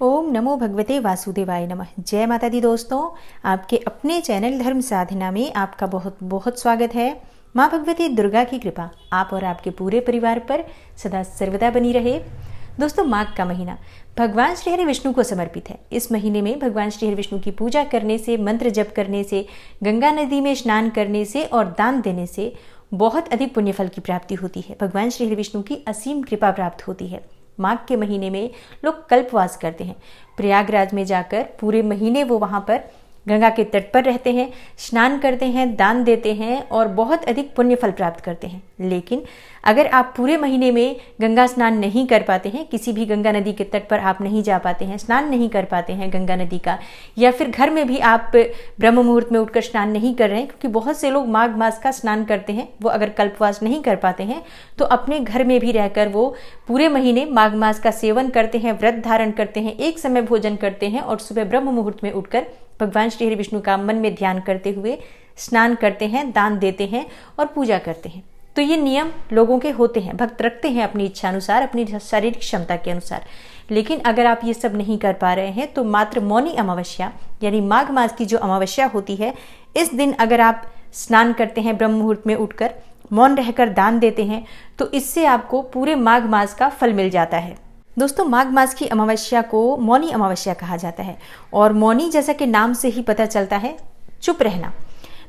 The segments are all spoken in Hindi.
ओम नमो भगवते वासुदेवाय नमः। जय माता दी दोस्तों, आपके अपने चैनल धर्म साधना में आपका बहुत बहुत स्वागत है। माँ भगवती दुर्गा की कृपा आप और आपके पूरे परिवार पर सदा सर्वदा बनी रहे। दोस्तों, माघ का महीना भगवान श्री हरि विष्णु को समर्पित है। इस महीने में भगवान श्री हरि विष्णु की पूजा करने से, मंत्र जप करने से, गंगा नदी में स्नान करने से और दान देने से बहुत अधिक पुण्य फल की प्राप्ति होती है। भगवान श्री हरि विष्णु की असीम कृपा प्राप्त होती है। माघ के महीने में लोग कल्पवास करते हैं। प्रयागराज में जाकर पूरे महीने वो वहाँ पर गंगा के तट पर रहते हैं, स्नान करते हैं, दान देते हैं और बहुत अधिक पुण्य फल प्राप्त करते हैं। लेकिन अगर आप पूरे महीने में गंगा स्नान नहीं कर पाते हैं, किसी भी गंगा नदी के तट पर आप नहीं जा पाते हैं, स्नान नहीं कर पाते हैं गंगा नदी का, या फिर घर में भी आप ब्रह्म मुहूर्त में उठकर स्नान नहीं कर रहे हैं, क्योंकि बहुत से लोग माघ मास का स्नान करते हैं, वो अगर कल्पवास नहीं कर पाते हैं तो अपने घर में भी रहकर वो पूरे महीने माघ मास का सेवन करते हैं, व्रत धारण करते हैं, एक समय भोजन करते हैं और सुबह ब्रह्म मुहूर्त में उठकर भगवान श्री हरि विष्णु का मन में ध्यान करते हुए स्नान करते हैं, दान देते हैं और पूजा करते हैं। तो ये नियम लोगों के होते हैं, भक्त रखते हैं अपनी इच्छा अनुसार, अपनी शारीरिक क्षमता के अनुसार। लेकिन अगर आप ये सब नहीं कर पा रहे हैं तो मात्र मौनी अमावस्या यानी माघ मास की जो अमावस्या होती है, इस दिन अगर आप स्नान करते हैं, ब्रह्म मुहूर्त में उठकर मौन रहकर दान देते हैं, तो इससे आपको पूरे माघ मास का फल मिल जाता है। दोस्तों, माघ मास की अमावस्या को मौनी अमावस्या कहा जाता है और मौनी जैसा कि नाम से ही पता चलता है, चुप रहना।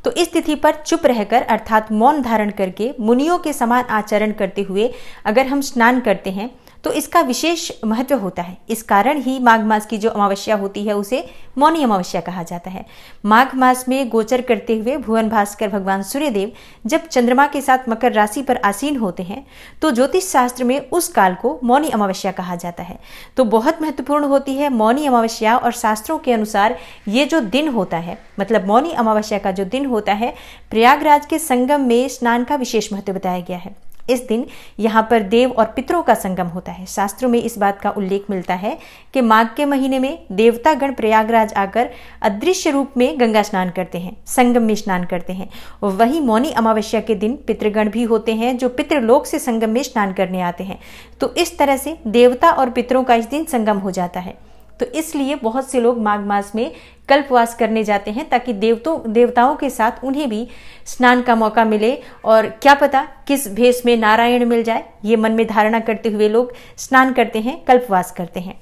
तो इस तिथि पर चुप रहकर अर्थात मौन धारण करके मुनियों के समान आचरण करते हुए अगर हम स्नान करते हैं तो इसका विशेष महत्व होता है। इस कारण ही माघ मास की जो अमावस्या होती है उसे मौनी अमावस्या कहा जाता है। माघ मास में गोचर करते हुए भुवन भास्कर भगवान सूर्यदेव जब चंद्रमा के साथ मकर राशि पर आसीन होते हैं तो ज्योतिष शास्त्र में उस काल को मौनी अमावस्या कहा जाता है। तो बहुत महत्वपूर्ण होती है मौनी अमावस्या। और शास्त्रों के अनुसार ये जो दिन होता है, मतलब मौनी अमावस्या का जो दिन होता है, प्रयागराज के संगम में स्नान का विशेष महत्व बताया गया है। इस दिन यहाँ पर देव और पितरों का संगम होता है। शास्त्रों में इस बात का उल्लेख मिलता है कि माघ के महीने में देवतागण प्रयागराज आकर अदृश्य रूप में गंगा स्नान करते हैं, संगम में स्नान करते हैं। और वही मौनी अमावस्या के दिन पितृगण भी होते हैं जो पितृलोक से संगम में स्नान करने आते हैं। तो इस तरह से देवता और पितरों का इस दिन संगम हो जाता है। तो इसलिए बहुत से लोग माघ मास में कल्पवास करने जाते हैं ताकि देवताओं के साथ उन्हें भी स्नान का मौका मिले और क्या पता किस भेष में नारायण मिल जाए, ये मन में धारणा करते हुए लोग स्नान करते हैं, कल्पवास करते हैं।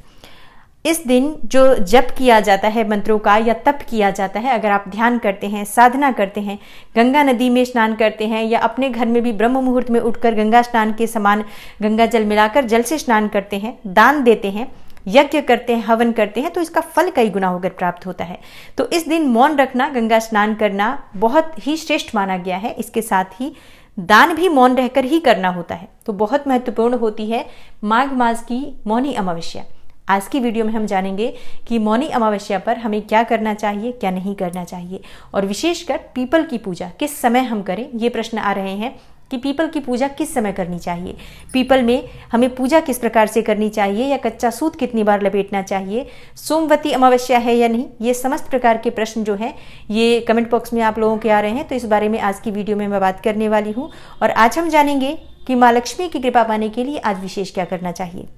इस दिन जो जप किया जाता है मंत्रों का या तप किया जाता है, अगर आप ध्यान करते हैं, साधना करते हैं, गंगा नदी में स्नान करते हैं या अपने घर में भी ब्रह्म मुहूर्त में उठकर गंगा स्नान के समान गंगा जल मिलाकर जल से स्नान करते हैं, दान देते हैं, यज्ञ करते हैं, हवन करते हैं, तो इसका फल कई गुना होकर प्राप्त होता है। तो इस दिन मौन रखना, गंगा स्नान करना बहुत ही श्रेष्ठ माना गया है। इसके साथ ही दान भी मौन रहकर ही करना होता है। तो बहुत महत्वपूर्ण होती है माघ मास की मौनी अमावस्या। आज की वीडियो में हम जानेंगे कि मौनी अमावस्या पर हमें क्या करना चाहिए, क्या नहीं करना चाहिए, और विशेषकर पीपल की पूजा किस समय हम करें। ये प्रश्न आ रहे हैं कि पीपल की पूजा किस समय करनी चाहिए, पीपल में हमें पूजा किस प्रकार से करनी चाहिए, या कच्चा सूत कितनी बार लपेटना चाहिए, सोमवती अमावस्या है या नहीं। ये समस्त प्रकार के प्रश्न जो हैं ये कमेंट बॉक्स में आप लोगों के आ रहे हैं। तो इस बारे में आज की वीडियो में मैं बात करने वाली हूँ। और आज हम जानेंगे कि माँ लक्ष्मी की कृपा पाने के लिए आज विशेष क्या करना चाहिए।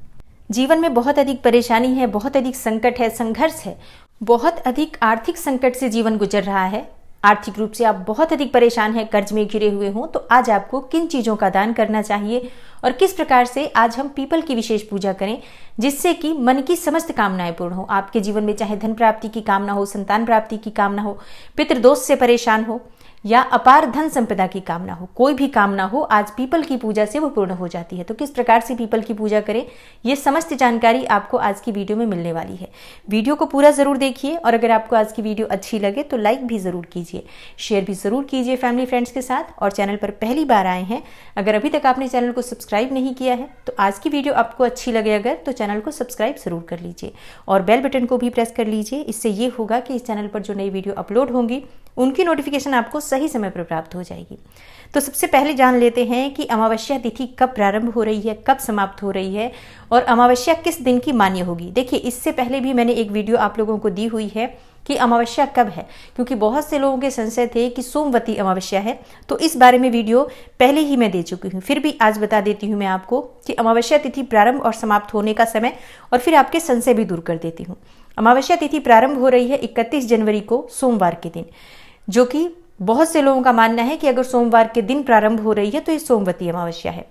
जीवन में बहुत अधिक परेशानी है, बहुत अधिक संकट है, संघर्ष है, बहुत अधिक आर्थिक संकट से जीवन गुजर रहा है। आर्थिक रूप से आप बहुत अधिक परेशान हैं, कर्ज में घिरे हुए हों, तो आज आपको किन चीज़ों का दान करना चाहिए और किस प्रकार से आज हम पीपल की विशेष पूजा करें जिससे कि मन की समस्त कामनाएं पूर्ण हो। आपके जीवन में चाहे धन प्राप्ति की कामना हो, संतान प्राप्ति की कामना हो, पितृदोष से परेशान हो या अपार धन संपदा की कामना हो, कोई भी कामना हो, आज पीपल की पूजा से वो पूर्ण हो जाती है। तो किस प्रकार से पीपल की पूजा करें, ये समस्त जानकारी आपको आज की वीडियो में मिलने वाली है। वीडियो को पूरा जरूर देखिए और अगर आपको आज की वीडियो अच्छी लगे तो लाइक भी जरूर कीजिए, शेयर भी जरूर कीजिए फैमिली फ्रेंड्स के साथ। और चैनल पर पहली बार आए हैं, अगर अभी तक आपने चैनल को सब्सक्राइब नहीं किया है तो आज की वीडियो आपको अच्छी लगे अगर तो चैनल को सब्सक्राइब जरूर कर लीजिए और बेल बटन को भी प्रेस कर लीजिए। इससे ये होगा कि इस चैनल पर जो नई वीडियो अपलोड होंगी उनकी नोटिफिकेशन आपको सही समय पर प्राप्त हो जाएगी। तो सबसे पहले जान लेते हैं कि अमावस्या तिथि कब प्रारंभ हो रही है, कब समाप्त हो रही है और अमावस्या किस दिन की मान्य होगी। देखिए, इससे पहले भी मैंने एक वीडियो आप लोगों को दी हुई है कि अमावस्या कब है, क्योंकि बहुत से लोगों के संशय थे कि सोमवती अमावस्या है, तो इस बारे में वीडियो पहले ही मैं दे चुकी हूँ। फिर भी आज बता देती हूँ मैं आपको कि अमावस्या तिथि प्रारंभ और समाप्त होने का समय, और फिर आपके संशय भी दूर कर देती हूँ। अमावस्या तिथि प्रारंभ हो रही है 31 जनवरी को सोमवार के दिन, जो कि बहुत से लोगों का मानना है कि अगर सोमवार के दिन प्रारंभ हो रही है तो ये सोमवती अमावस्या है।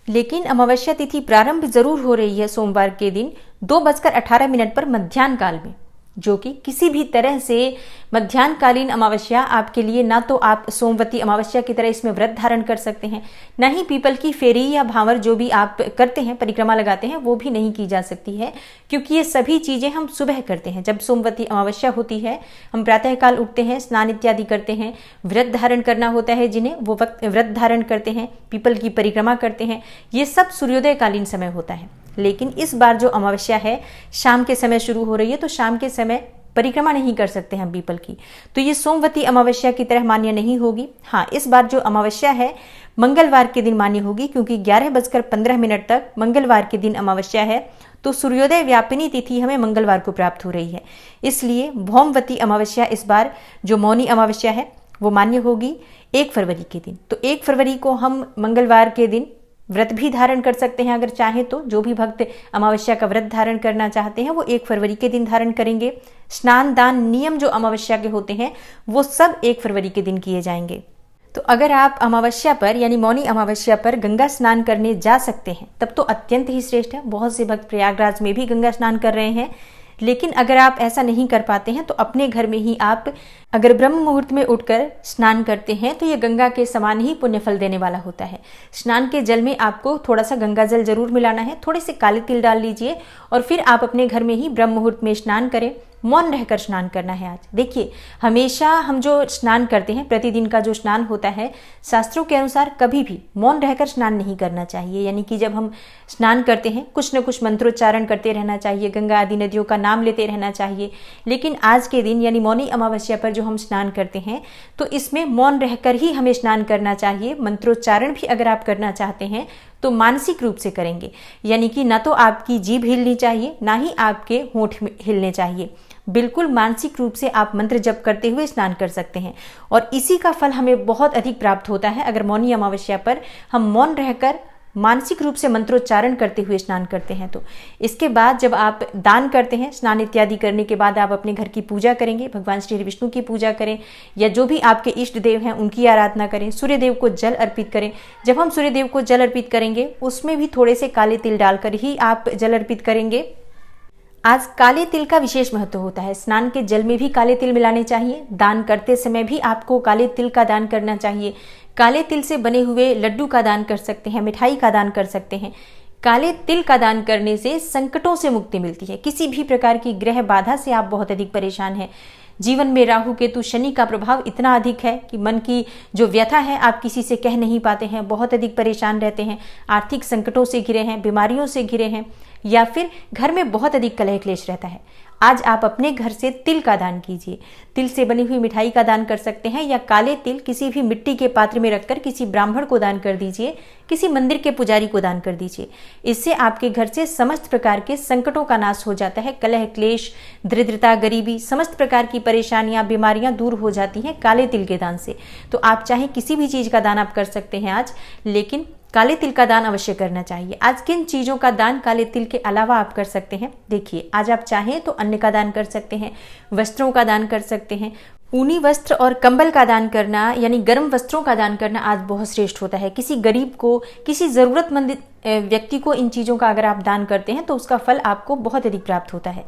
लेकिन अमावस्या तिथि प्रारंभ जरूर हो रही है सोमवार के दिन 2:18 पर मध्याह्न काल में, जो कि किसी भी तरह से मध्याह्नकालीन अमावस्या आपके लिए ना तो आप सोमवती अमावस्या की तरह इसमें व्रत धारण कर सकते हैं, ना ही पीपल की फेरी या भांवर जो भी आप करते हैं, परिक्रमा लगाते हैं, वो भी नहीं की जा सकती है, क्योंकि ये सभी चीजें हम सुबह करते हैं। जब सोमवती अमावस्या होती है, हम प्रातःकाल उठते हैं, स्नान इत्यादि करते हैं, व्रत धारण करना होता है जिन्हें, वो वक्त व्रत धारण करते हैं, पीपल की परिक्रमा करते हैं। ये सब सूर्योदयकालीन समय होता है। लेकिन इस बार जो अमावस्या है शाम के समय शुरू हो रही है, तो शाम के समय परिक्रमा नहीं कर सकते हैं पीपल की, तो ये सोमवती अमावस्या की तरह मान्य नहीं होगी। हाँ, इस बार जो अमावस्या है मंगलवार के दिन मान्य होगी, क्योंकि 11:15 तक मंगलवार के दिन अमावस्या है, तो सूर्योदय व्यापिनी तिथि हमें मंगलवार को प्राप्त हो रही है। इसलिए भौमवती अमावस्या इस बार जो मौनी अमावस्या है वो मान्य होगी 1 फरवरी के दिन। तो 1 फरवरी को हम मंगलवार के दिन व्रत भी धारण कर सकते हैं अगर चाहे तो। जो भी भक्त अमावस्या का व्रत धारण करना चाहते हैं वो 1 फरवरी के दिन धारण करेंगे। स्नान दान नियम जो अमावस्या के होते हैं वो सब 1 फरवरी के दिन किए जाएंगे। तो अगर आप अमावस्या पर यानी मौनी अमावस्या पर गंगा स्नान करने जा सकते हैं तब तो अत्यंत ही श्रेष्ठ है। बहुत से भक्त प्रयागराज में भी गंगा स्नान कर रहे हैं। लेकिन अगर आप ऐसा नहीं कर पाते हैं तो अपने घर में ही आप अगर ब्रह्म मुहूर्त में उठकर स्नान करते हैं तो ये गंगा के समान ही पुण्य फल देने वाला होता है। स्नान के जल में आपको थोड़ा सा गंगा जल जरूर मिलाना है, थोड़े से काले तिल डाल लीजिए और फिर आप अपने घर में ही ब्रह्म मुहूर्त में स्नान करें। मौन रहकर स्नान करना है आज। देखिए, हमेशा हम जो स्नान करते हैं, प्रतिदिन का जो स्नान होता है, शास्त्रों के अनुसार कभी भी मौन रहकर स्नान नहीं करना चाहिए। यानी कि जब हम स्नान करते हैं कुछ न कुछ मंत्रोच्चारण करते रहना चाहिए, गंगा आदि नदियों का नाम लेते रहना चाहिए। लेकिन आज के दिन यानी मौनी अमावस्या पर जो हम स्नान करते हैं तो इसमें मौन रहकर ही हमें स्नान करना चाहिए। मंत्रोच्चारण भी अगर आप करना चाहते हैं तो मानसिक रूप से करेंगे, यानी कि ना तो आपकी जीभ हिलनी चाहिए ना ही आपके होंठ हिलने चाहिए। बिल्कुल मानसिक रूप से आप मंत्र जप करते हुए स्नान कर सकते हैं और इसी का फल हमें बहुत अधिक प्राप्त होता है अगर मौनी अमावस्या पर हम मौन रहकर मानसिक रूप से मंत्रोच्चारण करते हुए स्नान करते हैं। तो इसके बाद जब आप दान करते हैं, स्नान इत्यादि करने के बाद आप अपने घर की पूजा करेंगे, भगवान श्री विष्णु की पूजा करें या जो भी आपके इष्ट देव हैं उनकी आराधना करें, सूर्य देव को जल अर्पित करें। जब हम सूर्य देव को जल अर्पित करेंगे उसमें भी थोड़े से काले तिल डालकर ही आप जल अर्पित करेंगे। आज काले तिल का विशेष महत्व होता है। स्नान के जल में भी काले तिल मिलाने चाहिए। दान करते समय भी आपको काले तिल का दान करना चाहिए। काले तिल से बने हुए लड्डू का दान कर सकते हैं, मिठाई का दान कर सकते हैं। काले तिल का दान करने से संकटों से मुक्ति मिलती है। किसी भी प्रकार की ग्रह बाधा से आप बहुत अधिक परेशान हैं, जीवन में राहु केतु शनि का प्रभाव इतना अधिक है कि मन की जो व्यथा है आप किसी से कह नहीं पाते हैं, बहुत अधिक परेशान रहते हैं, आर्थिक संकटों से घिरे हैं, बीमारियों से घिरे हैं या फिर घर में बहुत अधिक कलह क्लेश रहता है। आज आप अपने घर से तिल का दान कीजिए। तिल से बनी हुई मिठाई का दान कर सकते हैं या काले तिल किसी भी मिट्टी के पात्र में रखकर किसी ब्राह्मण को दान कर दीजिए, किसी मंदिर के पुजारी को दान कर दीजिए। इससे आपके घर से समस्त प्रकार के संकटों का नाश हो जाता है। कलह क्लेश, दरिद्रता, गरीबी, समस्त प्रकार की परेशानियां, बीमारियां दूर हो जाती हैं काले तिल के दान से। तो आप चाहे किसी भी चीज का दान आप कर सकते हैं आज, लेकिन काले तिल का दान अवश्य करना चाहिए। आज किन चीजों का दान काले तिल के अलावा आप कर सकते हैं? देखिए, आज आप चाहें तो अन्न का दान कर सकते हैं, वस्त्रों का दान कर सकते हैं। ऊनी वस्त्र और कंबल का दान करना यानी गर्म वस्त्रों का दान करना आज बहुत श्रेष्ठ होता है। किसी गरीब को, किसी जरूरतमंद व्यक्ति को इन चीजों का अगर आप दान करते हैं तो उसका फल आपको बहुत अधिक प्राप्त होता है।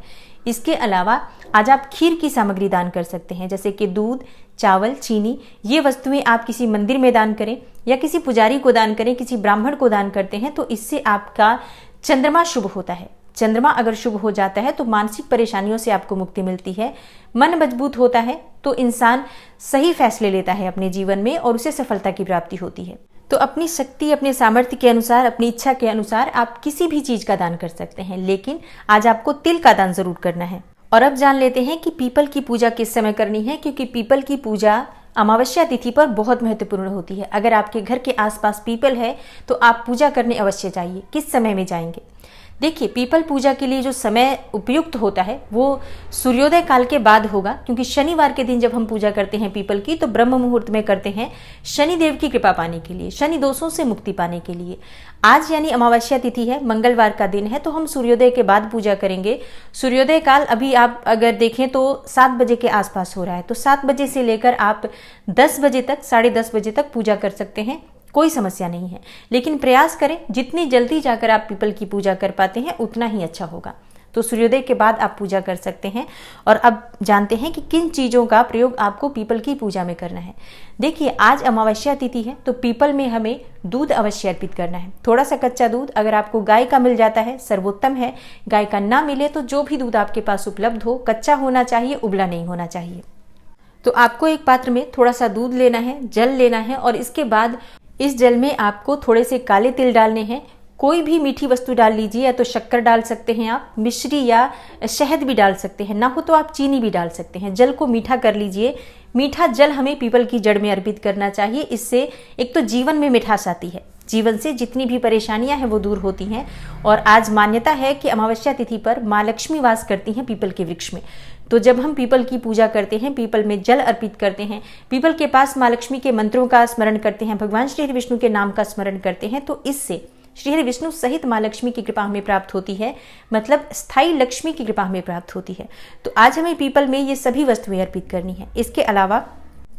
इसके अलावा आज आप खीर की सामग्री दान कर सकते हैं, जैसे कि दूध, चावल, चीनी। ये वस्तुएं आप किसी मंदिर में दान करें या किसी पुजारी को दान करें, किसी ब्राह्मण को दान करते हैं तो इससे आपका चंद्रमा शुभ होता है। चंद्रमा अगर शुभ हो जाता है तो मानसिक परेशानियों से आपको मुक्ति मिलती है, मन मजबूत होता है, तो इंसान सही फैसले लेता है अपने जीवन में और उसे सफलता की प्राप्ति होती है। तो अपनी शक्ति, अपने सामर्थ्य के अनुसार, अपनी इच्छा के अनुसार आप किसी भी चीज का दान कर सकते हैं, लेकिन आज आपको तिल का दान जरूर करना है। और अब जान लेते हैं कि पीपल की पूजा किस समय करनी है, क्योंकि पीपल की पूजा अमावस्या तिथि पर बहुत महत्वपूर्ण होती है। अगर आपके घर के आसपास पीपल है तो आप पूजा करने अवश्य जाइए। किस समय में जाएंगे? देखिए, पीपल पूजा के लिए जो समय उपयुक्त होता है वो सूर्योदय काल के बाद होगा, क्योंकि शनिवार के दिन जब हम पूजा करते हैं पीपल की तो ब्रह्म मुहूर्त में करते हैं, शनिदेव की कृपा पाने के लिए, शनि दोषों से मुक्ति पाने के लिए। आज यानी अमावस्या तिथि है, मंगलवार का दिन है, तो हम सूर्योदय के बाद पूजा करेंगे। सूर्योदय काल अभी आप अगर देखें तो 7 बजे के आसपास हो रहा है, तो 7 बजे से लेकर आप 10 बजे तक, 10:30 बजे तक पूजा कर सकते हैं, कोई समस्या नहीं है। लेकिन प्रयास करें जितनी जल्दी जाकर आप पीपल की पूजा कर पाते हैं उतना ही अच्छा होगा। तो सूर्योदय के बाद आप पूजा कर सकते हैं। और अब जानते हैं कि किन चीज़ों का प्रयोग आपको पीपल की पूजा में करना है। देखिए, आज अमावस्या तिथि है तो पीपल में हमें दूध अवश्य अर्पित करना है। थोड़ा सा कच्चा दूध, अगर आपको गाय का मिल जाता है सर्वोत्तम है। गाय का ना मिले तो जो भी दूध आपके पास उपलब्ध हो, कच्चा होना चाहिए, उबला नहीं होना चाहिए। तो आपको एक पात्र में थोड़ा सा दूध लेना है, जल लेना है, और इसके बाद इस जल में आपको थोड़े से काले तिल डालने हैं। कोई भी मीठी वस्तु डाल लीजिए, या तो शक्कर डाल सकते हैं आप, मिश्री या शहद भी डाल सकते हैं, ना हो तो आप चीनी भी डाल सकते हैं। जल को मीठा कर लीजिए। मीठा जल हमें पीपल की जड़ में अर्पित करना चाहिए। इससे एक तो जीवन में मिठास आती है, जीवन से जितनी भी परेशानियां हैं वो दूर होती हैं। और आज मान्यता है कि अमावस्या तिथि पर माँ लक्ष्मी वास करती हैं पीपल के वृक्ष में। तो जब हम पीपल की पूजा करते हैं, पीपल में जल अर्पित करते हैं, पीपल के पास माँ लक्ष्मी के मंत्रों का स्मरण करते हैं, भगवान श्री हरि विष्णु के नाम का स्मरण करते हैं, तो इससे श्री हरि विष्णु सहित माँ लक्ष्मी की कृपा हमें प्राप्त होती है। मतलब स्थायी लक्ष्मी की कृपा हमें प्राप्त होती है। तो आज हमें पीपल में ये सभी वस्तुएं अर्पित करनी है। इसके अलावा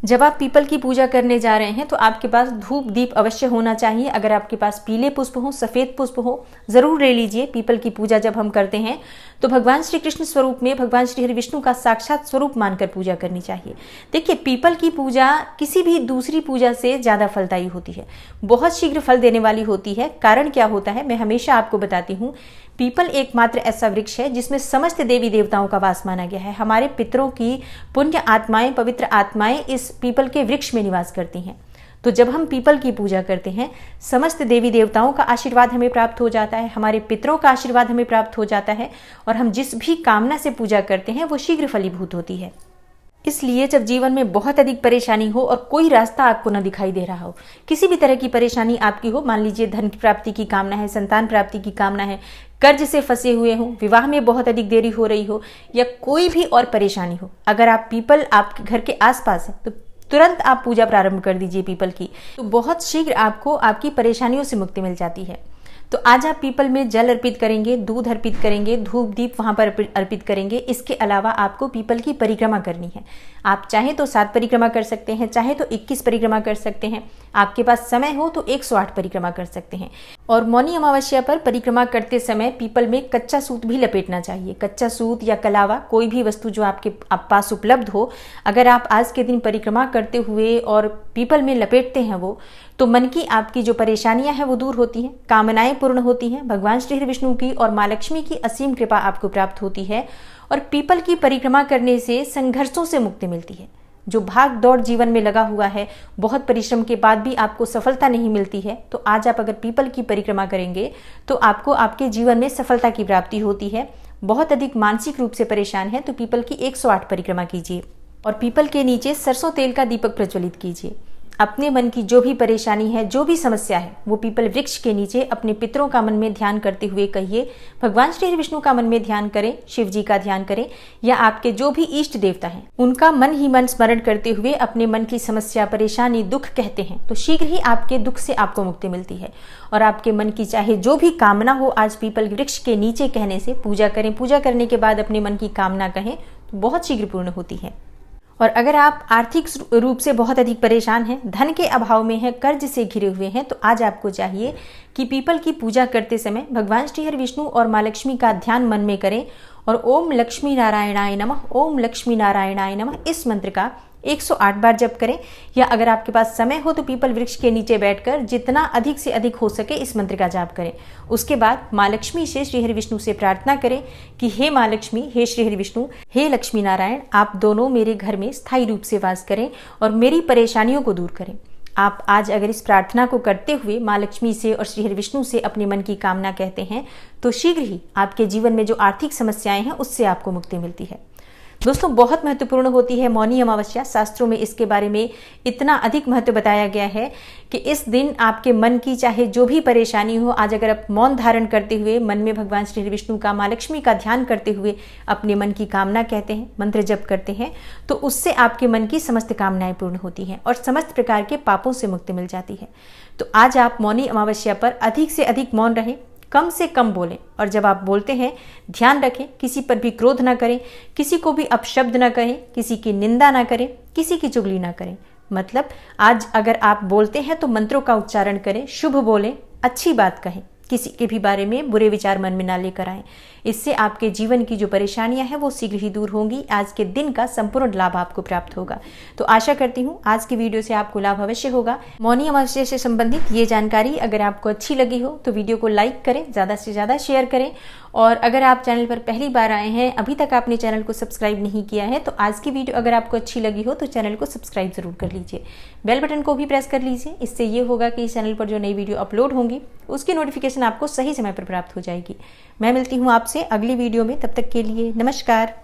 जब आप पीपल की पूजा करने जा रहे हैं तो आपके पास धूप दीप अवश्य होना चाहिए। अगर आपके पास पीले पुष्प हो, सफेद पुष्प हो, जरूर ले लीजिए। पीपल की पूजा जब हम करते हैं तो भगवान श्री कृष्ण स्वरूप में, भगवान श्री हरि विष्णु का साक्षात स्वरूप मानकर पूजा करनी चाहिए। देखिए, पीपल की पूजा किसी भी दूसरी पूजा से ज्यादा फलदायी होती है, बहुत शीघ्र फल देने वाली होती है। कारण क्या होता है, मैं हमेशा आपको बताती हूँ। पीपल एकमात्र ऐसा वृक्ष है जिसमें समस्त देवी देवताओं का वास माना गया है। हमारे पितरों की पुण्य आत्माएं, पवित्र आत्माएं इस पीपल के वृक्ष में निवास करती हैं। तो जब हम पीपल की पूजा करते हैं, समस्त देवी देवताओं का आशीर्वाद हमें प्राप्त हो जाता है, हमारे पितरों का आशीर्वाद हमें प्राप्त हो जाता है, और हम जिस भी कामना से पूजा करते हैं वो शीघ्र फलीभूत होती है। इसलिए जब जीवन में बहुत अधिक परेशानी हो और कोई रास्ता आपको न दिखाई दे रहा हो, किसी भी तरह की परेशानी आपकी हो, मान लीजिए धन की प्राप्ति की कामना है, संतान प्राप्ति की कामना है, कर्ज से फंसे हुए हो, विवाह में बहुत अधिक देरी हो रही हो, या कोई भी और परेशानी हो, अगर आप पीपल आपके घर के आसपास है तो तुरंत आप पूजा प्रारंभ कर दीजिए पीपल की। तो बहुत शीघ्र आपको आपकी परेशानियों से मुक्ति मिल जाती है। तो आज आप पीपल में जल अर्पित करेंगे, दूध अर्पित करेंगे, धूप दीप वहां पर अर्पित करेंगे। इसके अलावा आपको पीपल की परिक्रमा करनी है। आप चाहे तो 7 परिक्रमा कर सकते हैं, चाहे तो 21 परिक्रमा कर सकते हैं। आपके पास समय हो तो 108 परिक्रमा कर सकते हैं। और मौनी अमावस्या पर परिक्रमा करते समय पीपल में कच्चा सूत भी लपेटना चाहिए। कच्चा सूत या कलावा, कोई भी वस्तु जो आपके पास उपलब्ध हो, अगर आप आज के दिन परिक्रमा करते हुए और पीपल में लपेटते हैं वो, तो मन की आपकी जो परेशानियां हैं वो दूर होती हैं, कामनाएं पूर्ण होती हैं, भगवान श्री हरि विष्णु की और माँ लक्ष्मी की असीम कृपा आपको प्राप्त होती है। और पीपल की परिक्रमा करने से संघर्षों से मुक्ति मिलती है। जो भाग दौड़ जीवन में लगा हुआ है, बहुत परिश्रम के बाद भी आपको सफलता नहीं मिलती है, तो आज आप अगर पीपल की परिक्रमा करेंगे तो आपको आपके जीवन में सफलता की प्राप्ति होती है। बहुत अधिक मानसिक रूप से परेशान है तो पीपल की 108 परिक्रमा कीजिए। और पीपल के नीचे सरसों तेल का दीपक प्रज्वलित कीजिए। अपने मन की जो भी परेशानी है, जो भी समस्या है, वो पीपल वृक्ष के नीचे अपने पितरों का मन में ध्यान करते हुए कहिए। भगवान श्री हरि विष्णु का मन में ध्यान करें, शिव जी का ध्यान करें, या आपके जो भी इष्ट देवता हैं उनका मन ही मन स्मरण करते हुए अपने मन की समस्या, परेशानी, दुख कहते हैं, तो शीघ्र ही आपके दुख से आपको मुक्ति मिलती है। और आपके मन की चाहे जो भी कामना हो, आज पीपल वृक्ष के नीचे कहने से पूजा करें। पूजा करने के बाद अपने मन की कामना कहें तो बहुत शीघ्र पूर्ण होती है। और अगर आप आर्थिक रूप से बहुत अधिक परेशान हैं, धन के अभाव में हैं, कर्ज से घिरे हुए हैं, तो आज आपको चाहिए कि पीपल की पूजा करते समय भगवान श्री हरि विष्णु और माँ लक्ष्मी का ध्यान मन में करें और ओम लक्ष्मी नारायणाय नमः, ओम लक्ष्मी नारायणाय नमः इस मंत्र का 108 बार जप करें। या अगर आपके पास समय हो तो पीपल वृक्ष के नीचे बैठकर जितना अधिक से अधिक हो सके इस मंत्र का जाप करें। उसके बाद माँ लक्ष्मी से, श्री हरि विष्णु से प्रार्थना करें कि हे माँ लक्ष्मी, हे श्री हरि विष्णु, हे लक्ष्मी नारायण, आप दोनों मेरे घर में स्थायी रूप से वास करें और मेरी परेशानियों को दूर करें। आप आज अगर इस प्रार्थना को करते हुए माँ लक्ष्मी से और श्री हरि विष्णु से अपने मन की कामना कहते हैं तो शीघ्र ही आपके जीवन में जो आर्थिक समस्याएं हैं उससे आपको मुक्ति मिलती है। दोस्तों बहुत महत्वपूर्ण होती है मौनी अमावस्या। शास्त्रों में इसके बारे में इतना अधिक महत्व बताया गया है कि इस दिन आपके मन की चाहे जो भी परेशानी हो, आज अगर आप मौन धारण करते हुए मन में भगवान श्री विष्णु का, माँ लक्ष्मी का ध्यान करते हुए अपने मन की कामना कहते हैं, मंत्र जप करते हैं, तो उससे आपके मन की समस्त कामनाएं पूर्ण होती हैं और समस्त प्रकार के पापों से मुक्ति मिल जाती है। तो आज आप मौनी अमावस्या पर अधिक से अधिक मौन रहें, कम से कम बोलें, और जब आप बोलते हैं ध्यान रखें किसी पर भी क्रोध ना करें, किसी को भी अपशब्द ना कहें, किसी की निंदा ना करें, किसी की चुगली ना करें। मतलब आज अगर आप बोलते हैं तो मंत्रों का उच्चारण करें, शुभ बोलें, अच्छी बात कहें, किसी के भी बारे में बुरे विचार मन में ना लेकर आएं। इससे आपके जीवन की जो परेशानियां हैं वो शीघ्र ही दूर होंगी। आज के दिन का संपूर्ण लाभ आपको प्राप्त होगा। तो आशा करती हूँ आज की वीडियो से आपको लाभ अवश्य होगा। मौनी अमावस्या से संबंधित ये जानकारी अगर आपको अच्छी लगी हो तो वीडियो को लाइक करें, ज़्यादा से ज़्यादा शेयर करें, और अगर आप चैनल पर पहली बार आए हैं, अभी तक आपने चैनल को सब्सक्राइब नहीं किया है, तो आज की वीडियो अगर आपको अच्छी लगी हो तो चैनल को सब्सक्राइब जरूर कर लीजिए। बेल बटन को भी प्रेस कर लीजिए। इससे ये होगा कि इस चैनल पर जो नई वीडियो अपलोड होंगी उसकी नोटिफिकेशन आपको सही समय पर प्राप्त हो जाएगी। मैं मिलती हूँ आपसे अगली वीडियो में, तब तक के लिए नमस्कार।